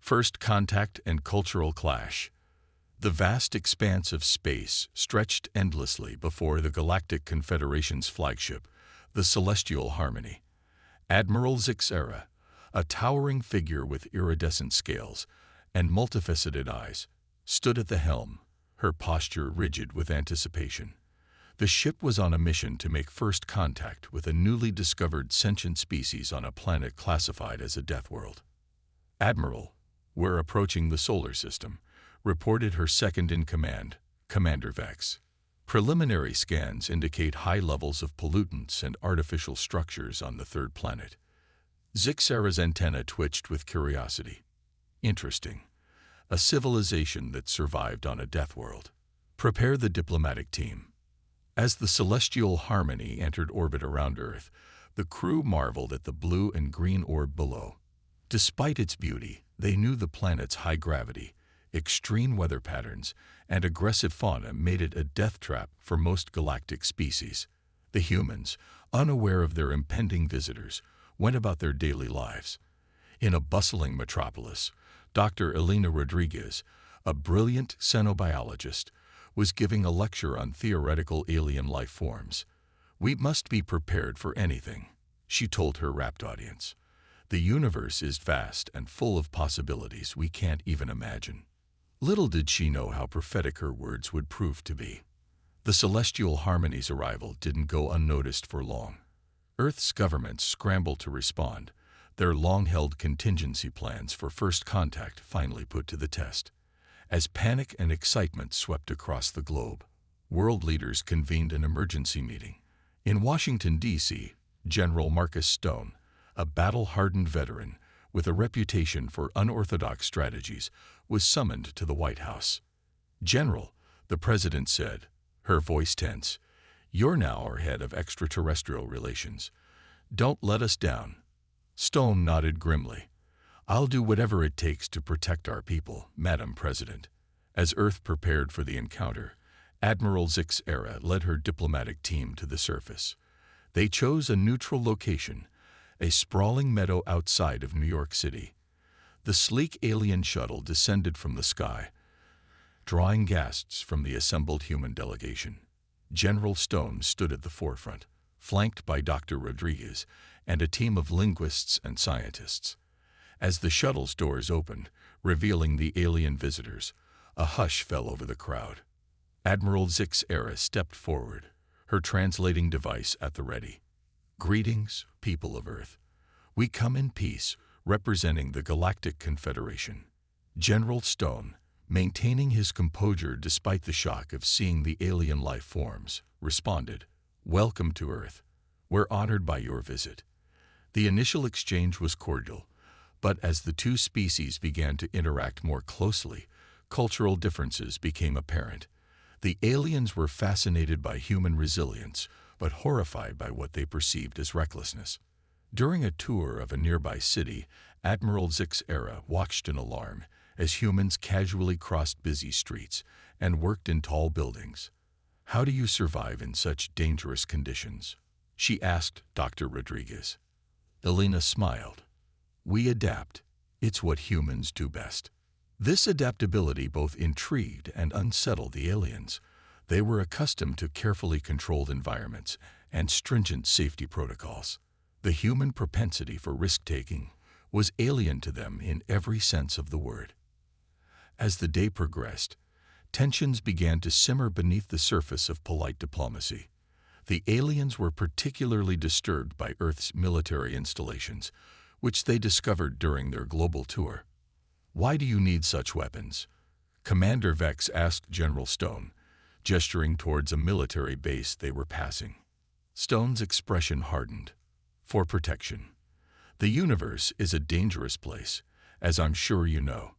First contact and cultural clash. The vast expanse of space stretched endlessly before the Galactic Confederation's flagship, the Celestial Harmony. Admiral Zixera, a towering figure with iridescent scales and multifaceted eyes, stood at the helm, her posture rigid with anticipation. The ship was on a mission to make first contact with a newly discovered sentient species on a planet classified as a Deathworld. "Admiral, we're approaching the solar system," reported her second-in-command, Commander Vex. "Preliminary scans indicate high levels of pollutants and artificial structures on the third planet." Zixera's antenna twitched with curiosity. Interesting. A civilization that survived on a Deathworld. "Prepare the diplomatic team." As the Celestial Harmony entered orbit around Earth, the crew marveled at the blue and green orb below. Despite its beauty, they knew the planet's high gravity, extreme weather patterns, and aggressive fauna made it a death trap for most galactic species. The humans, unaware of their impending visitors, went about their daily lives. In a bustling metropolis, Dr. Elena Rodriguez, a brilliant xenobiologist, was giving a lecture on theoretical alien life forms. "We must be prepared for anything," she told her rapt audience. "The universe is vast and full of possibilities we can't even imagine." Little did she know how prophetic her words would prove to be. The Celestial Harmony's arrival didn't go unnoticed for long. Earth's governments scrambled to respond, their long-held contingency plans for first contact finally put to the test. As panic and excitement swept across the globe, world leaders convened an emergency meeting. In Washington, D.C., General Marcus Stone, a battle-hardened veteran with a reputation for unorthodox strategies, was summoned to the White House. "General," the president said, her voice tense, "you're now our head of extraterrestrial relations. Don't let us down." Stone nodded grimly. "I'll do whatever it takes to protect our people, Madam President." As Earth prepared for the encounter, Admiral Zixera led her diplomatic team to the surface. They chose a neutral location, a sprawling meadow outside of New York City. The sleek alien shuttle descended from the sky, drawing gasps from the assembled human delegation. General Stone stood at the forefront, flanked by Dr. Rodriguez and a team of linguists and scientists. As the shuttle's doors opened, revealing the alien visitors, a hush fell over the crowd. Admiral Zixera stepped forward, her translating device at the ready. "Greetings, people of Earth. We come in peace, representing the Galactic Confederation." General Stone, maintaining his composure despite the shock of seeing the alien life forms, responded, "Welcome to Earth. We're honored by your visit." The initial exchange was cordial, but as the two species began to interact more closely, cultural differences became apparent. The aliens were fascinated by human resilience, but horrified by what they perceived as recklessness. During a tour of a nearby city, Admiral Zixera watched in alarm as humans casually crossed busy streets and worked in tall buildings. "How do you survive in such dangerous conditions?" she asked Dr. Rodriguez. Elena smiled. "We adapt. It's what humans do best." This adaptability both intrigued and unsettled the aliens. They were accustomed to carefully controlled environments and stringent safety protocols. The human propensity for risk-taking was alien to them in every sense of the word. As the day progressed, tensions began to simmer beneath the surface of polite diplomacy. The aliens were particularly disturbed by Earth's military installations, which they discovered during their global tour. "Why do you need such weapons?" Commander Vex asked General Stone, gesturing towards a military base they were passing. Stone's expression hardened. "For protection. The universe is a dangerous place, as I'm sure you know."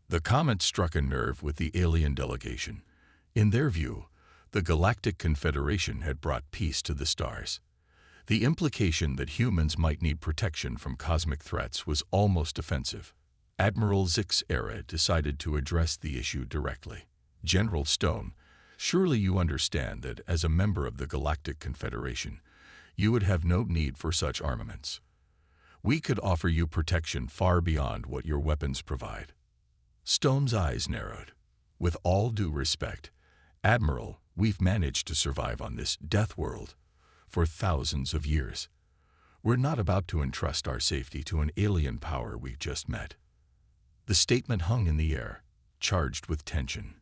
The comment struck a nerve with the alien delegation. In their view, the Galactic Confederation had brought peace to the stars. The implication that humans might need protection from cosmic threats was almost offensive. Admiral Zixera decided to address the issue directly. "General Stone, surely you understand that as a member of the Galactic Confederation, you would have no need for such armaments. We could offer you protection far beyond what your weapons provide. Stone's eyes narrowed. With all due respect, Admiral, we've managed to survive on this Deathworld for thousands of years. We're not about to entrust our safety to an alien power we've just met. The statement hung in the air, charged with tension.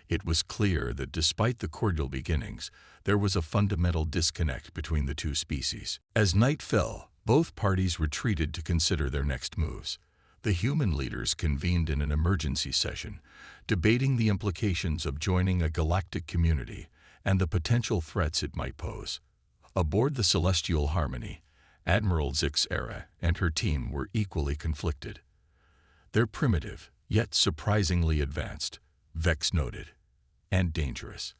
It was clear that despite the cordial beginnings, there was a fundamental disconnect between the two species. As night fell, both parties retreated to consider their next moves. The human leaders convened in an emergency session, debating the implications of joining a galactic community and the potential threats it might pose. Aboard the Celestial Harmony, Admiral Zix Era and her team were equally conflicted. They're primitive, yet surprisingly advanced, Vex noted, and dangerous.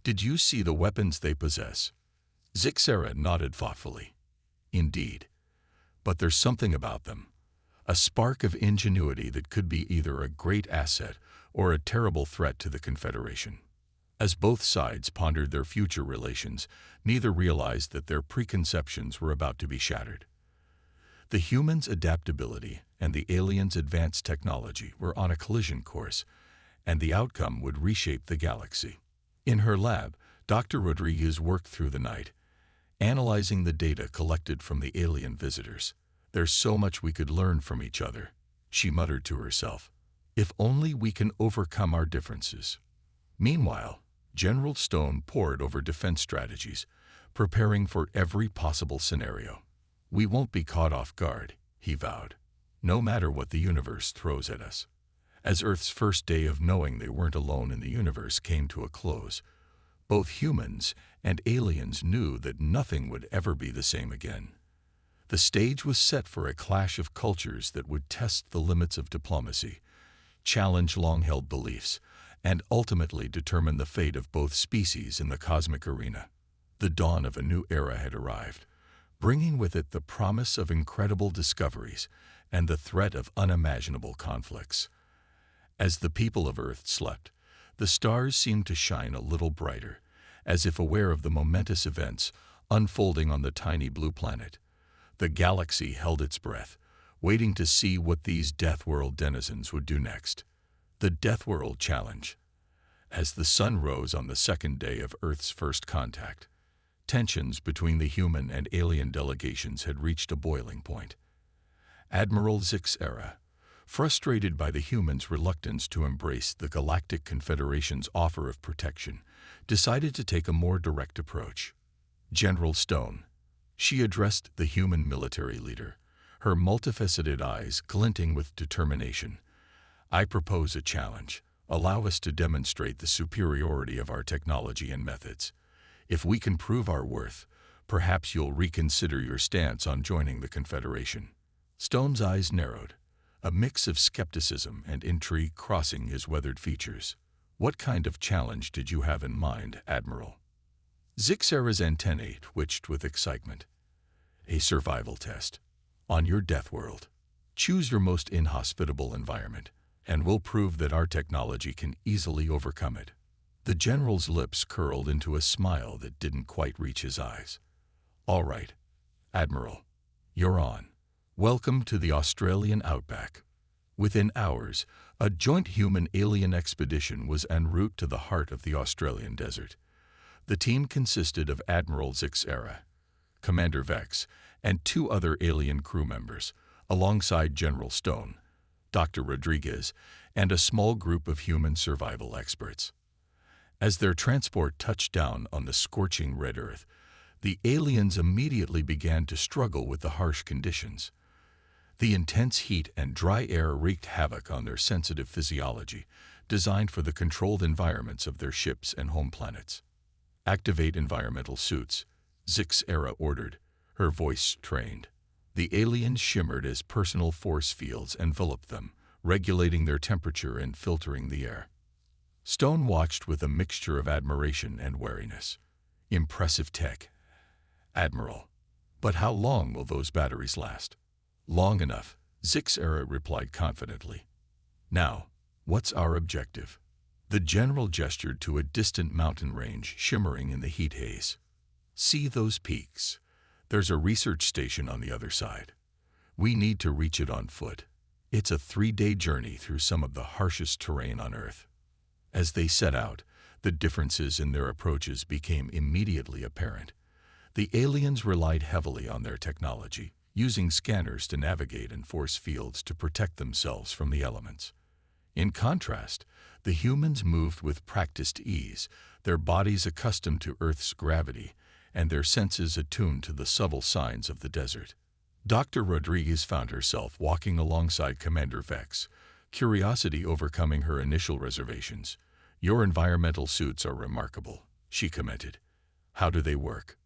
Did you see the weapons they possess? Zix Era nodded thoughtfully. Indeed. But there's something about them. A spark of ingenuity that could be either a great asset or a terrible threat to the Confederation. As both sides pondered their future relations, neither realized that their preconceptions were about to be shattered. The humans' adaptability and the aliens' advanced technology were on a collision course, and the outcome would reshape the galaxy. In her lab, Dr. Rodriguez worked through the night, analyzing the data collected from the alien visitors. There's so much we could learn from each other, she muttered to herself. If only we can overcome our differences. Meanwhile, General Stone pored over defense strategies, preparing for every possible scenario. We won't be caught off guard, he vowed, no matter what the universe throws at us. As Earth's first day of knowing they weren't alone in the universe came to a close, both humans and aliens knew that nothing would ever be the same again. The stage was set for a clash of cultures that would test the limits of diplomacy, challenge long-held beliefs, and ultimately determine the fate of both species in the cosmic arena. The dawn of a new era had arrived, bringing with it the promise of incredible discoveries and the threat of unimaginable conflicts. As the people of Earth slept, the stars seemed to shine a little brighter, as if aware of the momentous events unfolding on the tiny blue planet. The galaxy held its breath, waiting to see what these Deathworld denizens would do next. The Deathworld Challenge. As the sun rose on the second day of Earth's first contact, tensions between the human and alien delegations had reached a boiling point. Admiral Zix Era, frustrated by the humans' reluctance to embrace the Galactic Confederation's offer of protection, decided to take a more direct approach. General Stone, she addressed the human military leader, her multifaceted eyes glinting with determination. I propose a challenge. Allow us to demonstrate the superiority of our technology and methods. If we can prove our worth, perhaps you'll reconsider your stance on joining the Confederation. Stone's eyes narrowed, a mix of skepticism and intrigue crossing his weathered features. What kind of challenge did you have in mind, Admiral? Zix Era's antennae twitched with excitement. A survival test. On your Deathworld. Choose your most inhospitable environment, and we'll prove that our technology can easily overcome it. The general's lips curled into a smile that didn't quite reach his eyes. All right, Admiral, you're on. Welcome to the Australian outback. Within hours, a joint human-alien expedition was en route to the heart of the Australian desert. The team consisted of Admiral Zix Era, Commander Vex, and 2 other alien crew members, alongside General Stone, Dr. Rodriguez, and a small group of human survival experts. As their transport touched down on the scorching red Earth, the aliens immediately began to struggle with the harsh conditions. The intense heat and dry air wreaked havoc on their sensitive physiology, designed for the controlled environments of their ships and home planets. Activate environmental suits, Zix Era ordered, her voice strained. The aliens shimmered as personal force fields enveloped them, regulating their temperature and filtering the air. Stone watched with a mixture of admiration and wariness. Impressive tech, Admiral. But how long will those batteries last? Long enough, Zix Era replied confidently. Now, what's our objective? The general gestured to a distant mountain range shimmering in the heat haze. See those peaks? There's a research station on the other side. We need to reach it on foot. It's a 3-day journey through some of the harshest terrain on Earth. As they set out, the differences in their approaches became immediately apparent. The aliens relied heavily on their technology, using scanners to navigate and force fields to protect themselves from the elements. In contrast, the humans moved with practiced ease, their bodies accustomed to Earth's gravity and their senses attuned to the subtle signs of the desert. Dr. Rodriguez found herself walking alongside Commander Vex, curiosity overcoming her initial reservations. "Your environmental suits are remarkable," she commented. "How do they work?"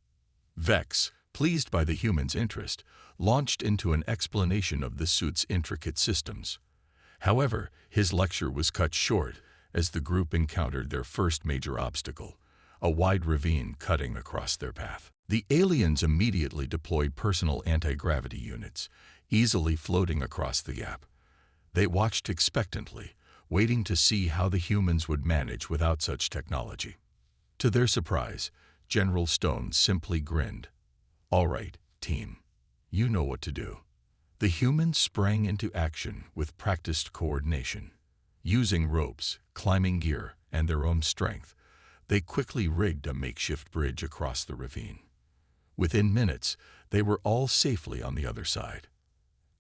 Vex, pleased by the human's interest, launched into an explanation of the suit's intricate systems. However, his lecture was cut short as the group encountered their first major obstacle, a wide ravine cutting across their path. The aliens immediately deployed personal anti-gravity units, easily floating across the gap. They watched expectantly, waiting to see how the humans would manage without such technology. To their surprise, General Stone simply grinned. "All right, team. You know what to do." The humans sprang into action with practiced coordination. Using ropes, climbing gear, and their own strength, they quickly rigged a makeshift bridge across the ravine. Within minutes, they were all safely on the other side.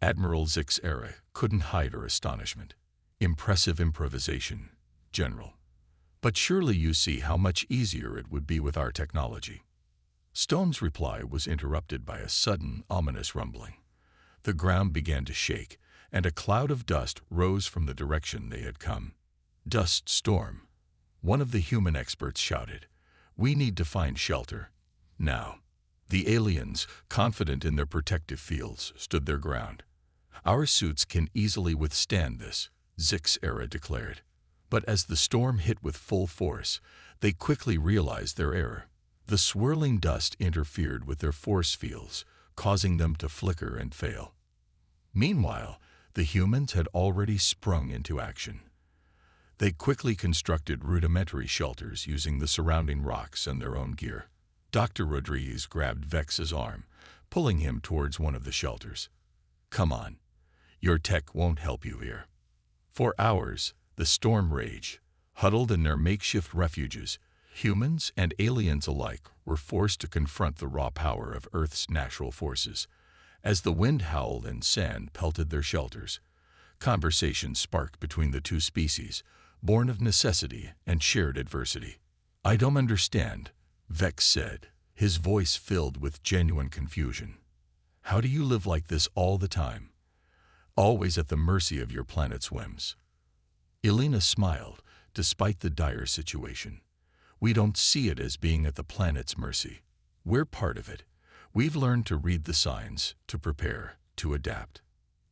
Admiral Zixera couldn't hide her astonishment. "Impressive improvisation, General. But surely you see how much easier it would be with our technology." Stone's reply was interrupted by a sudden, ominous rumbling. The ground began to shake, and a cloud of dust rose from the direction they had come. "Dust storm," one of the human experts shouted. "We need to find shelter. Now." The aliens, confident in their protective fields, stood their ground. "Our suits can easily withstand this," Zixera declared. But as the storm hit with full force, they quickly realized their error. The swirling dust interfered with their force fields, causing them to flicker and fail. Meanwhile, the humans had already sprung into action. They quickly constructed rudimentary shelters using the surrounding rocks and their own gear. Dr. Rodriguez grabbed Vex's arm, pulling him towards one of the shelters. "Come on. Your tech won't help you here." For hours, the storm raged. Huddled in their makeshift refuges, humans and aliens alike were forced to confront the raw power of Earth's natural forces. As the wind howled and sand pelted their shelters, conversations sparked between the two species, born of necessity and shared adversity. "I don't understand," Vex said, his voice filled with genuine confusion. "How do you live like this all the time? Always at the mercy of your planet's whims." Elena smiled, despite the dire situation. "We don't see it as being at the planet's mercy. We're part of it. We've learned to read the signs, to prepare, to adapt.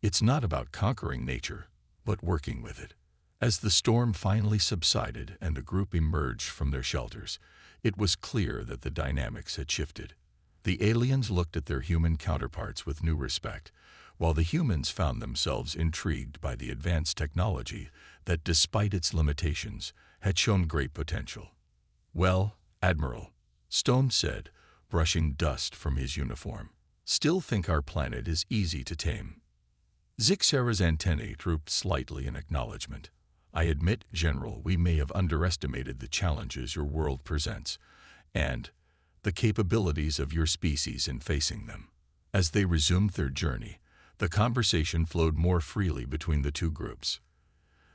It's not about conquering nature, but working with it." As the storm finally subsided and the group emerged from their shelters, it was clear that the dynamics had shifted. The aliens looked at their human counterparts with new respect, while the humans found themselves intrigued by the advanced technology that, despite its limitations, had shown great potential. "Well, Admiral," Stone said, brushing dust from his uniform, "still think our planet is easy to tame." Zixera's antennae drooped slightly in acknowledgement. "I admit, General, we may have underestimated the challenges your world presents, and the capabilities of your species in facing them." As they resumed their journey, the conversation flowed more freely between the two groups.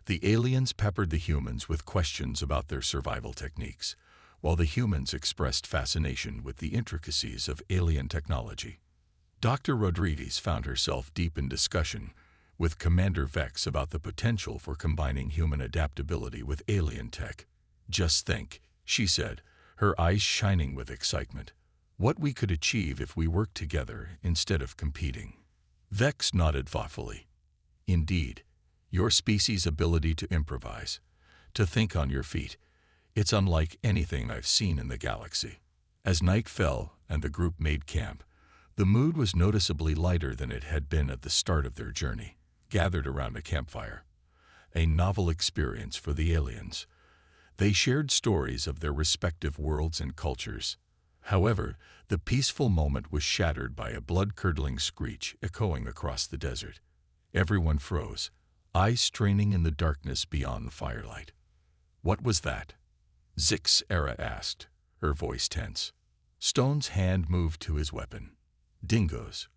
The aliens peppered the humans with questions about their survival techniques, while the humans expressed fascination with the intricacies of alien technology. Dr. Rodriguez found herself deep in discussion with Commander Vex about the potential for combining human adaptability with alien tech. "Just think," she said, her eyes shining with excitement, "what we could achieve if we worked together instead of competing." Vex nodded thoughtfully. "Indeed, your species' ability to improvise, to think on your feet, it's unlike anything I've seen in the galaxy." As night fell and the group made camp, the mood was noticeably lighter than it had been at the start of their journey. Gathered around a campfire, a novel experience for the aliens, they shared stories of their respective worlds and cultures. However, the peaceful moment was shattered by a blood-curdling screech echoing across the desert. Everyone froze, eyes straining in the darkness beyond the firelight. "What was that?" Zixera asked, her voice tense. Stone's hand moved to his weapon. Dingoes,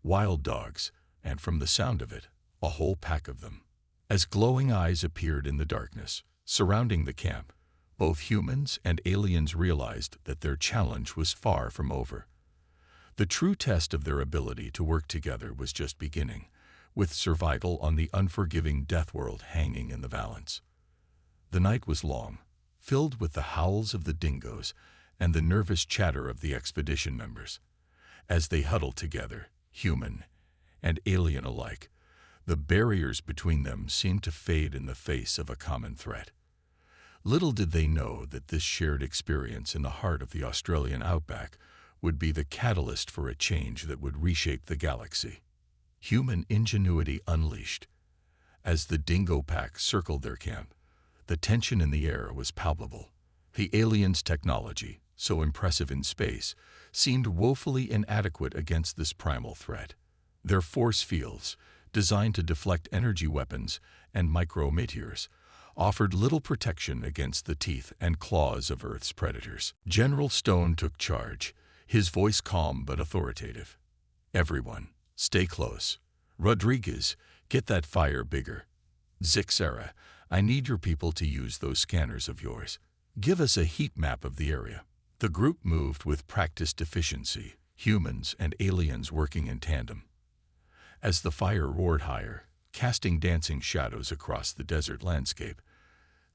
wild dogs, and from the sound of it, a whole pack of them. As glowing eyes appeared in the darkness, surrounding the camp, both humans and aliens realized that their challenge was far from over. The true test of their ability to work together was just beginning, with survival on the unforgiving Deathworld hanging in the balance. The night was long, filled with the howls of the dingoes and the nervous chatter of the expedition members. As they huddled together, human and alien alike, the barriers between them seemed to fade in the face of a common threat. Little did they know that this shared experience in the heart of the Australian outback would be the catalyst for a change that would reshape the galaxy. Human ingenuity unleashed. As the dingo pack circled their camp, the tension in the air was palpable. The aliens' technology, so impressive in space, seemed woefully inadequate against this primal threat. Their force fields, designed to deflect energy weapons and micrometeors, offered little protection against the teeth and claws of Earth's predators. General Stone took charge, his voice calm but authoritative. "Everyone, stay close. Rodriguez, get that fire bigger. Zixera, I need your people to use those scanners of yours. Give us a heat map of the area." The group moved with practiced efficiency, humans and aliens working in tandem. As the fire roared higher, casting dancing shadows across the desert landscape,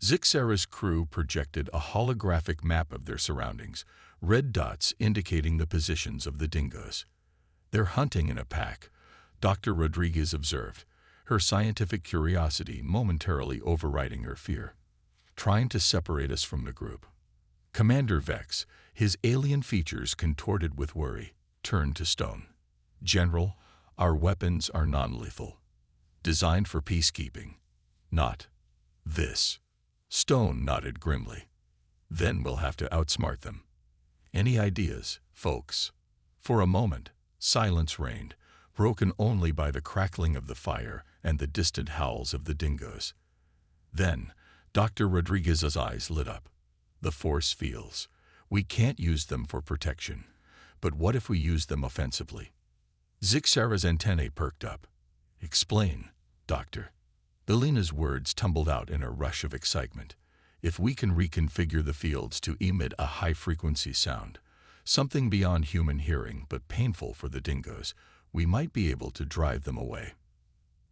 Zixera's crew projected a holographic map of their surroundings, red dots indicating the positions of the dingoes. "They're hunting in a pack," Dr. Rodriguez observed, her scientific curiosity momentarily overriding her fear. "Trying to separate us from the group." Commander Vex, his alien features contorted with worry, turned to Stone. "General, our weapons are non-lethal, designed for peacekeeping, not this." Stone nodded grimly. "Then we'll have to outsmart them. Any ideas, folks?" For a moment, silence reigned, broken only by the crackling of the fire and the distant howls of the dingoes. Then, Dr. Rodriguez's eyes lit up. "The force fields. We can't use them for protection. But what if we use them offensively?" Zixera's antennae perked up. "Explain, Doctor." Elena's words tumbled out in a rush of excitement. "If we can reconfigure the fields to emit a high-frequency sound, something beyond human hearing but painful for the dingoes, we might be able to drive them away."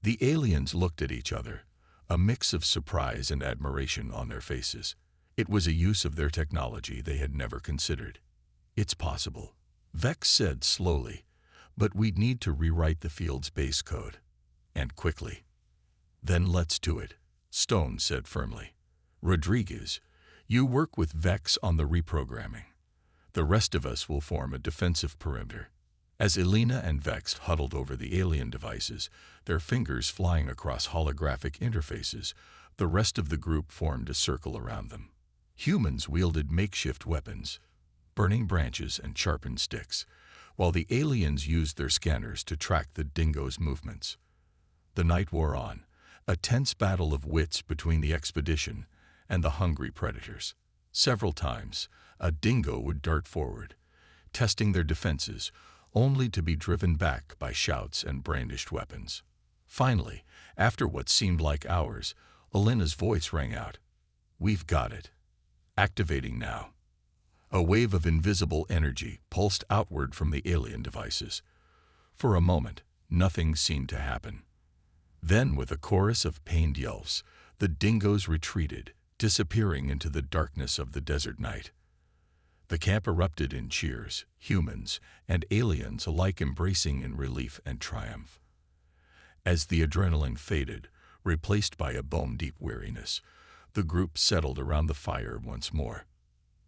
The aliens looked at each other, a mix of surprise and admiration on their faces. It was a use of their technology they had never considered. "It's possible," Vex said slowly, "but we'd need to rewrite the field's base code. And quickly." "Then let's do it," Stone said firmly. "Rodriguez, you work with Vex on the reprogramming. The rest of us will form a defensive perimeter." As Elena and Vex huddled over the alien devices, their fingers flying across holographic interfaces, the rest of the group formed a circle around them. Humans wielded makeshift weapons, burning branches and sharpened sticks, while the aliens used their scanners to track the dingoes' movements. The night wore on, a tense battle of wits between the expedition and the hungry predators. Several times, a dingo would dart forward, testing their defenses, only to be driven back by shouts and brandished weapons. Finally, after what seemed like hours, Elena's voice rang out. "We've got it. Activating now." A wave of invisible energy pulsed outward from the alien devices. For a moment, nothing seemed to happen. Then, with a chorus of pained yelps, the dingoes retreated, disappearing into the darkness of the desert night. The camp erupted in cheers, humans and aliens alike embracing in relief and triumph. As the adrenaline faded, replaced by a bone-deep weariness, the group settled around the fire once more.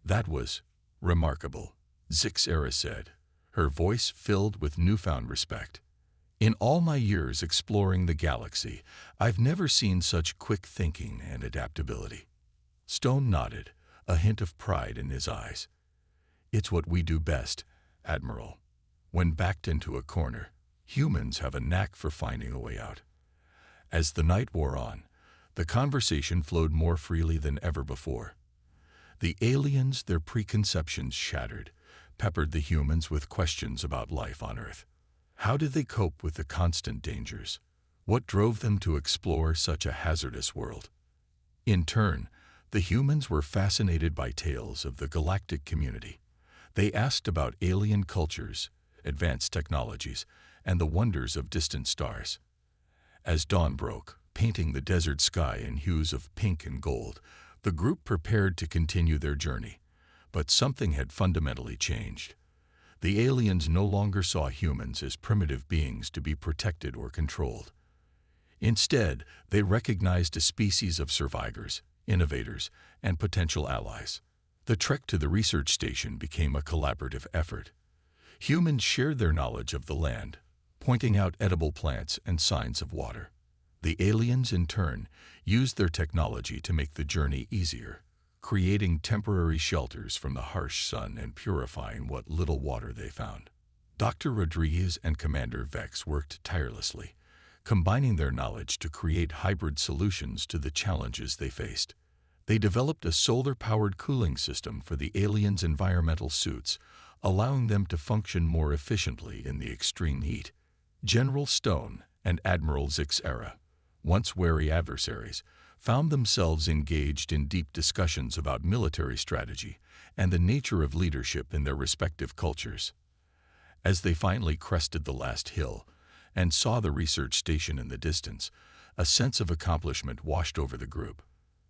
"That was remarkable," Zixera said, her voice filled with newfound respect. "In all my years exploring the galaxy, I've never seen such quick thinking and adaptability." Stone nodded, a hint of pride in his eyes. It's what we do best, Admiral. When backed into a corner, humans have a knack for finding a way out. As the night wore on, the conversation flowed more freely than ever before. The aliens, their preconceptions shattered, peppered the humans with questions about life on Earth. How did they cope with the constant dangers? What drove them to explore such a hazardous world? In turn, the humans were fascinated by tales of the galactic community. They asked about alien cultures, advanced technologies, and the wonders of distant stars. As dawn broke, painting the desert sky in hues of pink and gold, the group prepared to continue their journey. But something had fundamentally changed. The aliens no longer saw humans as primitive beings to be protected or controlled. Instead, they recognized a species of survivors, innovators, and potential allies. The trek to the research station became a collaborative effort. Humans shared their knowledge of the land, pointing out edible plants and signs of water. The aliens, in turn, used their technology to make the journey easier, creating temporary shelters from the harsh sun and purifying what little water they found. Dr. Rodriguez and Commander Vex worked tirelessly, combining their knowledge to create hybrid solutions to the challenges they faced. They developed a solar-powered cooling system for the aliens' environmental suits, allowing them to function more efficiently in the extreme heat. General Stone and Admiral Zixera, once wary adversaries, found themselves engaged in deep discussions about military strategy and the nature of leadership in their respective cultures. As they finally crested the last hill and saw the research station in the distance, a sense of accomplishment washed over the group.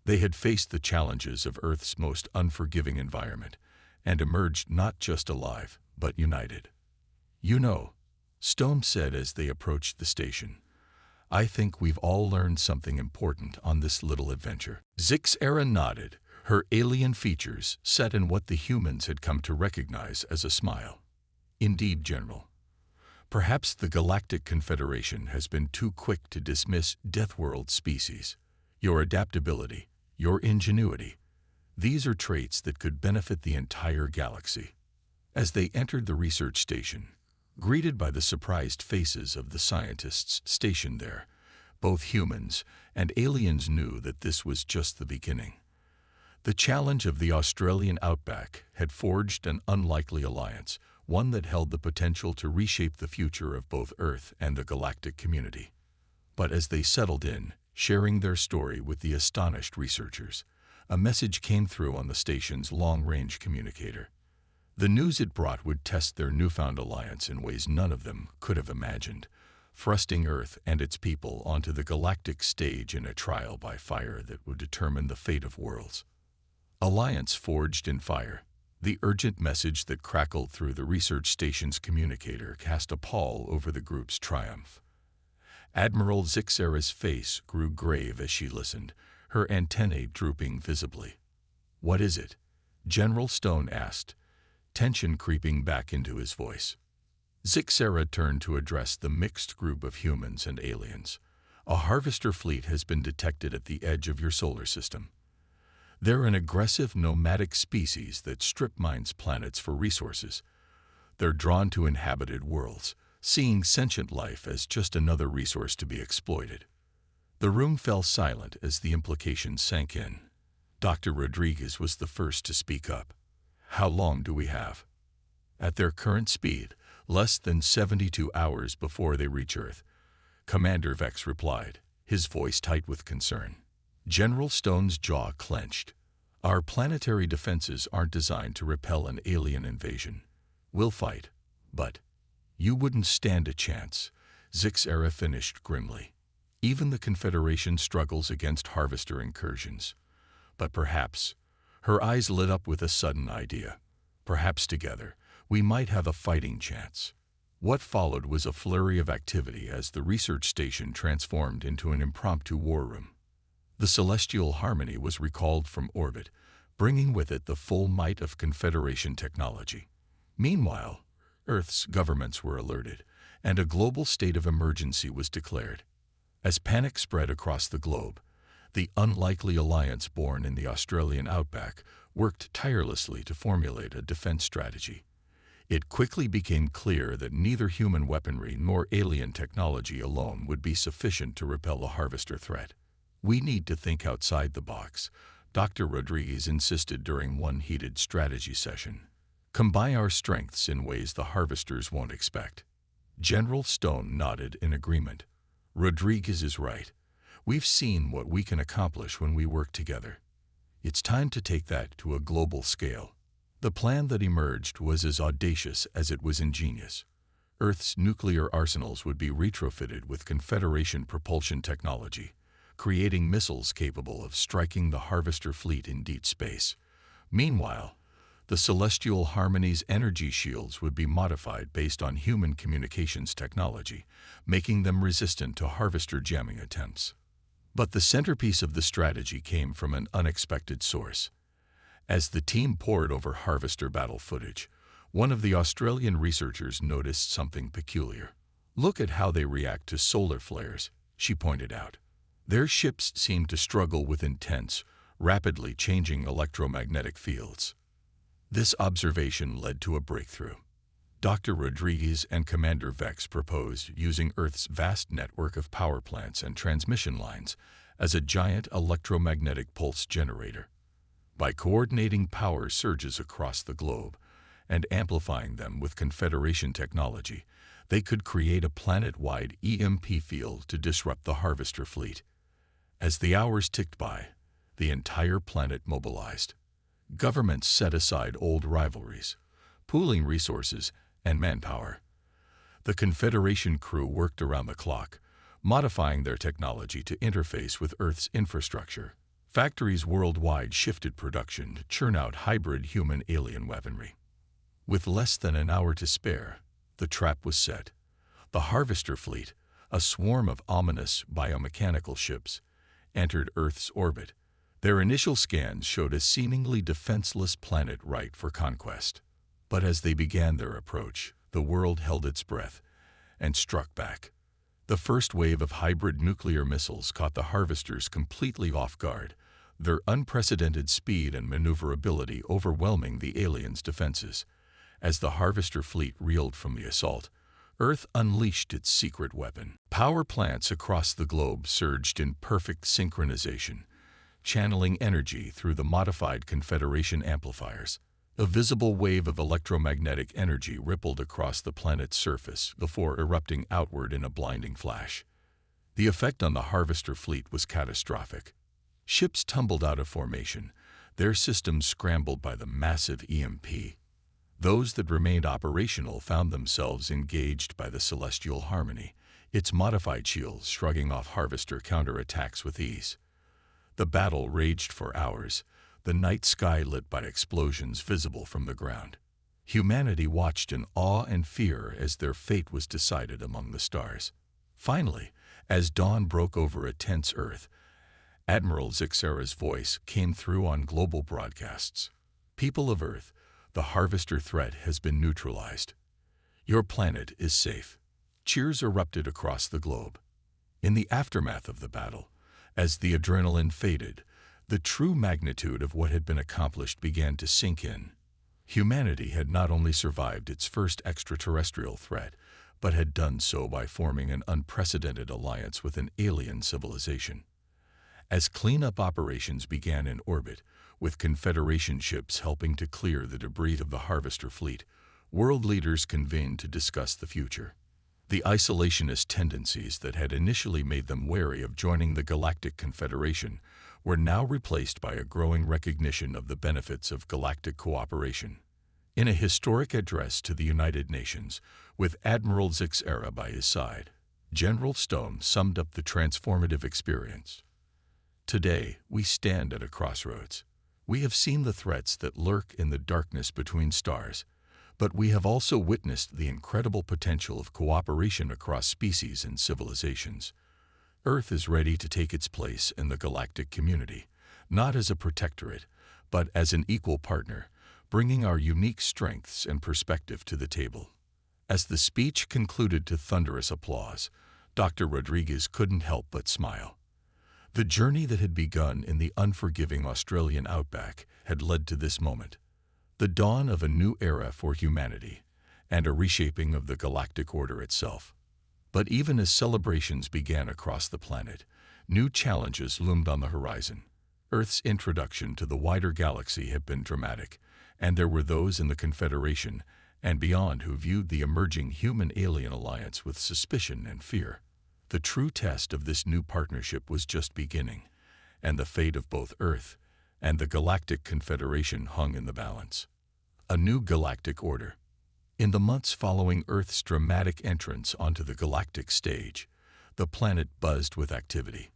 They had faced the challenges of Earth's most unforgiving environment and emerged not just alive, but united. "You know," Stone said as they approached the station, "I think we've all learned something important on this little adventure." Zixera nodded, her alien features set in what the humans had come to recognize as a smile. "Indeed, General. Perhaps the Galactic Confederation has been too quick to dismiss Deathworld species. Your adaptability, your ingenuity, these are traits that could benefit the entire galaxy." As they entered the research station, greeted by the surprised faces of the scientists stationed there, both humans and aliens knew that this was just the beginning. The challenge of the Australian outback had forged an unlikely alliance, one that held the potential to reshape the future of both Earth and the galactic community. But as they settled in, sharing their story with the astonished researchers, a message came through on the station's long-range communicator. The news it brought would test their newfound alliance in ways none of them could have imagined, thrusting Earth and its people onto the galactic stage in a trial by fire that would determine the fate of worlds. Alliance forged in fire. The urgent message that crackled through the research station's communicator cast a pall over the group's triumph. Admiral Zixera's face grew grave as she listened, her antennae drooping visibly. "What is it?" General Stone asked, tension creeping back into his voice. Zixera turned to address the mixed group of humans and aliens. "A harvester fleet has been detected at the edge of your solar system. They're an aggressive nomadic species that strip mines planets for resources. They're drawn to inhabited worlds, seeing sentient life as just another resource to be exploited." The room fell silent as the implications sank in. Dr. Rodriguez was the first to speak up. "How long do we have?" "At their current speed, less than 72 hours before they reach Earth," Commander Vex replied, his voice tight with concern. General Stone's jaw clenched. "Our planetary defenses aren't designed to repel an alien invasion. We'll fight, but you wouldn't stand a chance," Zixera finished grimly. "Even the Confederation struggles against harvester incursions. But perhaps," her eyes lit up with a sudden idea, "perhaps together we might have a fighting chance." What followed was a flurry of activity as the research station transformed into an impromptu war room. The celestial harmony was recalled from orbit, bringing with it the full might of Confederation technology. Meanwhile, Earth's governments were alerted, and a global state of emergency was declared. As panic spread across the globe, The unlikely alliance born in the Australian outback worked tirelessly to formulate a defense strategy. It quickly became clear that neither human weaponry nor alien technology alone would be sufficient to repel the harvester threat. "We need to think outside the box," Dr. Rodriguez insisted during one heated strategy session. "Combine our strengths in ways the harvesters won't expect." General Stone nodded in agreement. "Rodriguez is right. We've seen what we can accomplish when we work together. It's time to take that to a global scale." The plan that emerged was as audacious as it was ingenious. Earth's nuclear arsenals would be retrofitted with Confederation propulsion technology, creating missiles capable of striking the harvester fleet in deep space. Meanwhile, the Celestial Harmony's energy shields would be modified based on human communications technology, making them resistant to harvester jamming attempts. But the centerpiece of the strategy came from an unexpected source. As the team pored over harvester battle footage, one of the Australian researchers noticed something peculiar. "Look at how they react to solar flares," she pointed out. "Their ships seem to struggle with intense, rapidly changing electromagnetic fields." This observation led to a breakthrough. Dr. Rodriguez and Commander Vex proposed using Earth's vast network of power plants and transmission lines as a giant electromagnetic pulse generator. By coordinating power surges across the globe and amplifying them with Confederation technology, they could create a planet-wide EMP field to disrupt the harvester fleet. As the hours ticked by, the entire planet mobilized. Governments set aside old rivalries, pooling resources and manpower. The Confederation crew worked around the clock, modifying their technology to interface with Earth's infrastructure. Factories worldwide shifted production to churn out hybrid human-alien weaponry. With less than an hour to spare, the trap was set. The Harvester fleet, a swarm of ominous biomechanical ships, entered Earth's orbit. Their initial scans showed a seemingly defenseless planet ripe for conquest. But as they began their approach, the world held its breath and struck back. The first wave of hybrid nuclear missiles caught the harvesters completely off guard, their unprecedented speed and maneuverability overwhelming the aliens' defenses. As the harvester fleet reeled from the assault, Earth unleashed its secret weapon. Power plants across the globe surged in perfect synchronization, channeling energy through the modified Confederation amplifiers. A visible wave of electromagnetic energy rippled across the planet's surface before erupting outward in a blinding flash. The effect on the harvester fleet was catastrophic. Ships tumbled out of formation, their systems scrambled by the massive EMP. Those that remained operational found themselves engaged by the Celestial Harmony, its modified shields shrugging off harvester counterattacks with ease. The battle raged for hours, the night sky lit by explosions visible from the ground. Humanity watched in awe and fear as their fate was decided among the stars. Finally, as dawn broke over a tense Earth, Admiral Zixera's voice came through on global broadcasts. "People of Earth, the harvester threat has been neutralized. Your planet is safe." Cheers erupted across the globe. In the aftermath of the battle, as the adrenaline faded, the true magnitude of what had been accomplished began to sink in. Humanity had not only survived its first extraterrestrial threat, but had done so by forming an unprecedented alliance with an alien civilization. As cleanup operations began in orbit, with Confederation ships helping to clear the debris of the harvester fleet, world leaders convened to discuss the future. The isolationist tendencies that had initially made them wary of joining the Galactic Confederation were now replaced by a growing recognition of the benefits of galactic cooperation. In a historic address to the United Nations, with Admiral Zixera by his side, General Stone summed up the transformative experience. "Today, we stand at a crossroads. We have seen the threats that lurk in the darkness between stars, but we have also witnessed the incredible potential of cooperation across species and civilizations. Earth is ready to take its place in the galactic community, not as a protectorate, but as an equal partner, bringing our unique strengths and perspective to the table." As the speech concluded to thunderous applause, Dr. Rodriguez couldn't help but smile. The journey that had begun in the unforgiving Australian outback had led to this moment, the dawn of a new era for humanity, and a reshaping of the galactic order itself. But even as celebrations began across the planet, new challenges loomed on the horizon. Earth's introduction to the wider galaxy had been dramatic, and there were those in the Confederation and beyond who viewed the emerging human-alien alliance with suspicion and fear. The true test of this new partnership was just beginning, and the fate of both Earth and the Galactic Confederation hung in the balance. A new galactic order. In the months following Earth's dramatic entrance onto the galactic stage, the planet buzzed with activity.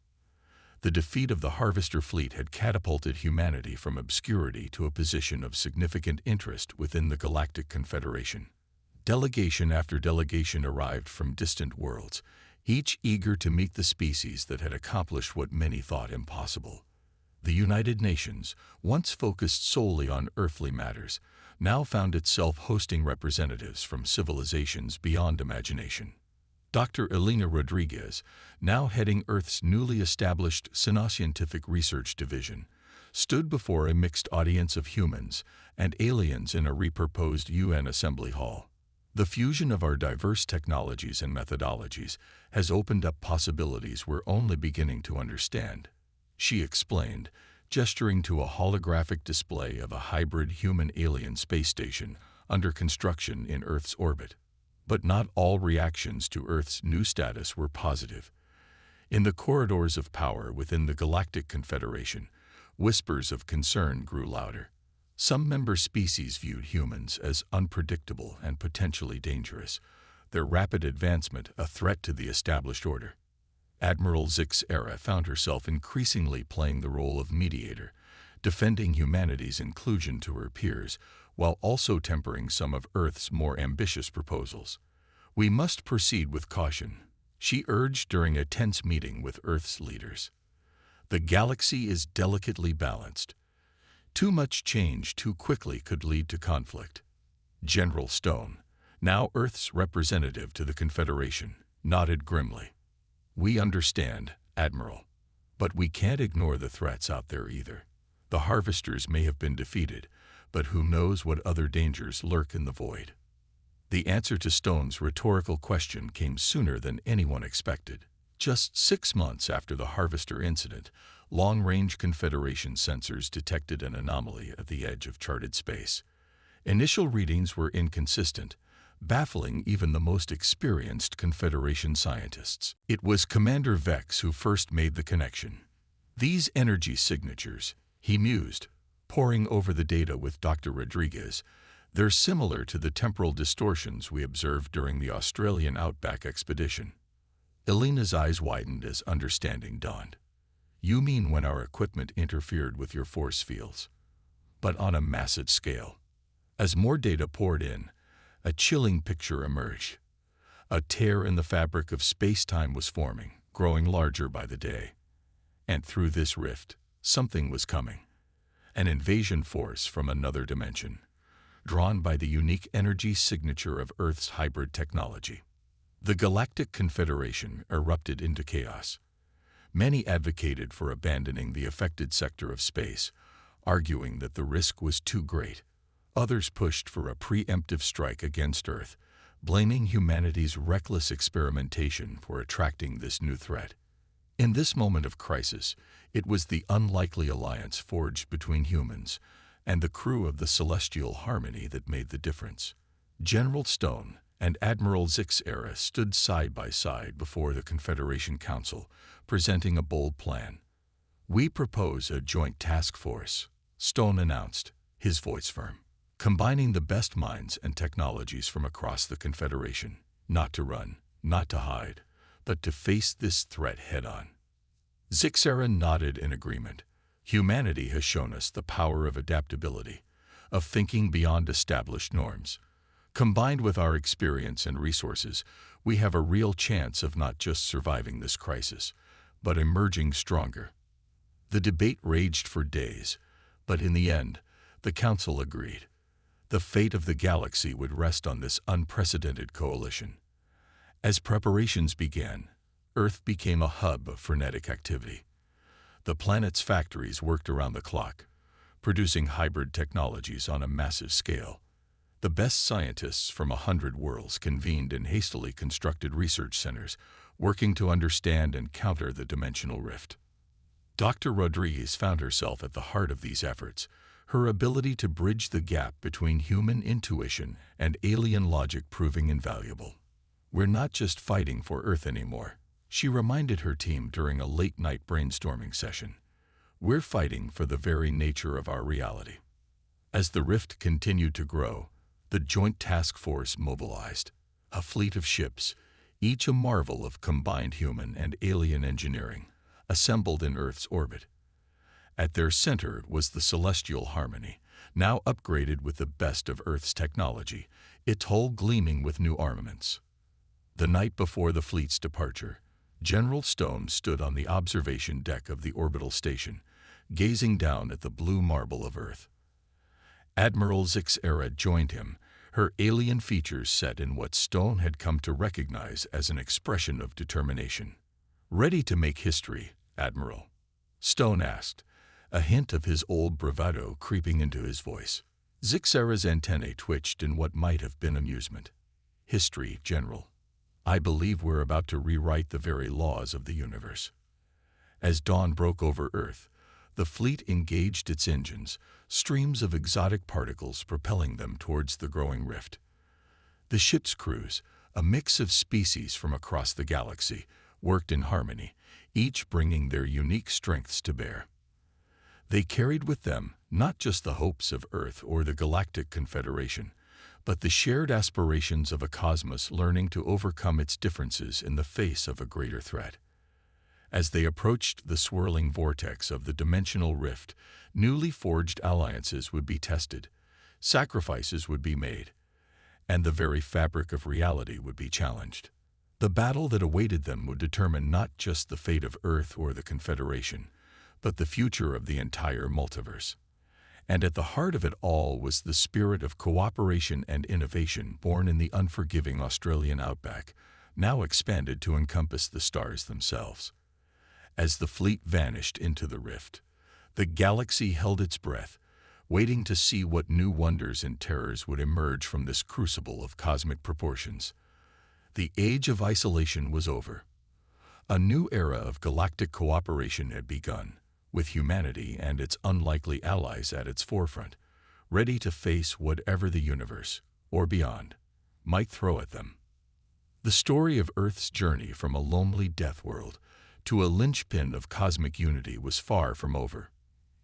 The defeat of the Harvester fleet had catapulted humanity from obscurity to a position of significant interest within the Galactic Confederation. Delegation after delegation arrived from distant worlds, each eager to meet the species that had accomplished what many thought impossible. The United Nations, once focused solely on earthly matters, now found itself hosting representatives from civilizations beyond imagination. Dr. Elena Rodriguez, now heading Earth's newly established Scientific Research Division, stood before a mixed audience of humans and aliens in a repurposed UN Assembly Hall. The fusion of our diverse technologies and methodologies has opened up possibilities we're only beginning to understand, she explained, gesturing to a holographic display of a hybrid human-alien space station under construction in Earth's orbit. But not all reactions to Earth's new status were positive. In the corridors of power within the Galactic Confederation, whispers of concern grew louder. Some member species viewed humans as unpredictable and potentially dangerous, their rapid advancement a threat to the established order. Admiral Zixera found herself increasingly playing the role of mediator, defending humanity's inclusion to her peers, while also tempering some of Earth's more ambitious proposals. We must proceed with caution, she urged during a tense meeting with Earth's leaders. The galaxy is delicately balanced. Too much change too quickly could lead to conflict. General Stone, now Earth's representative to the Confederation, nodded grimly. We understand, Admiral, but we can't ignore the threats out there either. The Harvesters may have been defeated, but who knows what other dangers lurk in the void. The answer to Stone's rhetorical question came sooner than anyone expected. Just 6 months after the Harvester incident, long-range Confederation sensors detected an anomaly at the edge of charted space. Initial readings were inconsistent, baffling even the most experienced Confederation scientists. It was Commander Vex who first made the connection. These energy signatures, he mused, poring over the data with Dr. Rodriguez, they're similar to the temporal distortions we observed during the Australian Outback expedition. Elena's eyes widened as understanding dawned. You mean when our equipment interfered with your force fields? But on a massive scale. As more data poured in, a chilling picture emerged. A tear in the fabric of space-time was forming, growing larger by the day. And through this rift, something was coming. An invasion force from another dimension, drawn by the unique energy signature of Earth's hybrid technology. The Galactic Confederation erupted into chaos. Many advocated for abandoning the affected sector of space, arguing that the risk was too great. Others pushed for a preemptive strike against Earth, blaming humanity's reckless experimentation for attracting this new threat. In this moment of crisis, it was the unlikely alliance forged between humans and the crew of the Celestial Harmony that made the difference. General Stone and Admiral Zixera stood side by side before the Confederation Council, presenting a bold plan. We propose a joint task force, Stone announced, his voice firm, combining the best minds and technologies from across the Confederation, not to run, not to hide, but to face this threat head-on. Zixera nodded in agreement. Humanity has shown us the power of adaptability, of thinking beyond established norms. Combined with our experience and resources, we have a real chance of not just surviving this crisis, but emerging stronger. The debate raged for days, but in the end, the Council agreed. The fate of the galaxy would rest on this unprecedented coalition. As preparations began, Earth became a hub of frenetic activity. The planet's factories worked around the clock, producing hybrid technologies on a massive scale. The best scientists from 100 worlds convened in hastily constructed research centers, working to understand and counter the dimensional rift. Dr. Rodriguez found herself at the heart of these efforts, her ability to bridge the gap between human intuition and alien logic proving invaluable. "We're not just fighting for Earth anymore," she reminded her team during a late-night brainstorming session. "We're fighting for the very nature of our reality." As the rift continued to grow, the Joint Task Force mobilized, a fleet of ships, each a marvel of combined human and alien engineering, assembled in Earth's orbit. At their center was the Celestial Harmony, now upgraded with the best of Earth's technology, its hull gleaming with new armaments. The night before the fleet's departure, General Stone stood on the observation deck of the orbital station, gazing down at the blue marble of Earth. Admiral Zixera joined him, her alien features set in what Stone had come to recognize as an expression of determination. "Ready to make history, Admiral?" Stone asked, a hint of his old bravado creeping into his voice. Zixera's antennae twitched in what might have been amusement. "History, General. I believe we're about to rewrite the very laws of the universe." As dawn broke over Earth, the fleet engaged its engines, streams of exotic particles propelling them towards the growing rift. The ship's crews, a mix of species from across the galaxy, worked in harmony, each bringing their unique strengths to bear. They carried with them not just the hopes of Earth or the Galactic Confederation, but the shared aspirations of a cosmos learning to overcome its differences in the face of a greater threat. As they approached the swirling vortex of the dimensional rift, newly forged alliances would be tested, sacrifices would be made, and the very fabric of reality would be challenged. The battle that awaited them would determine not just the fate of Earth or the Confederation, but the future of the entire multiverse. And at the heart of it all was the spirit of cooperation and innovation born in the unforgiving Australian outback, now expanded to encompass the stars themselves. As the fleet vanished into the rift, the galaxy held its breath, waiting to see what new wonders and terrors would emerge from this crucible of cosmic proportions. The age of isolation was over. A new era of galactic cooperation had begun, with humanity and its unlikely allies at its forefront, ready to face whatever the universe, or beyond, might throw at them. The story of Earth's journey from a lonely death world to a linchpin of cosmic unity was far from over.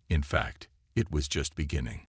In fact, it was just beginning.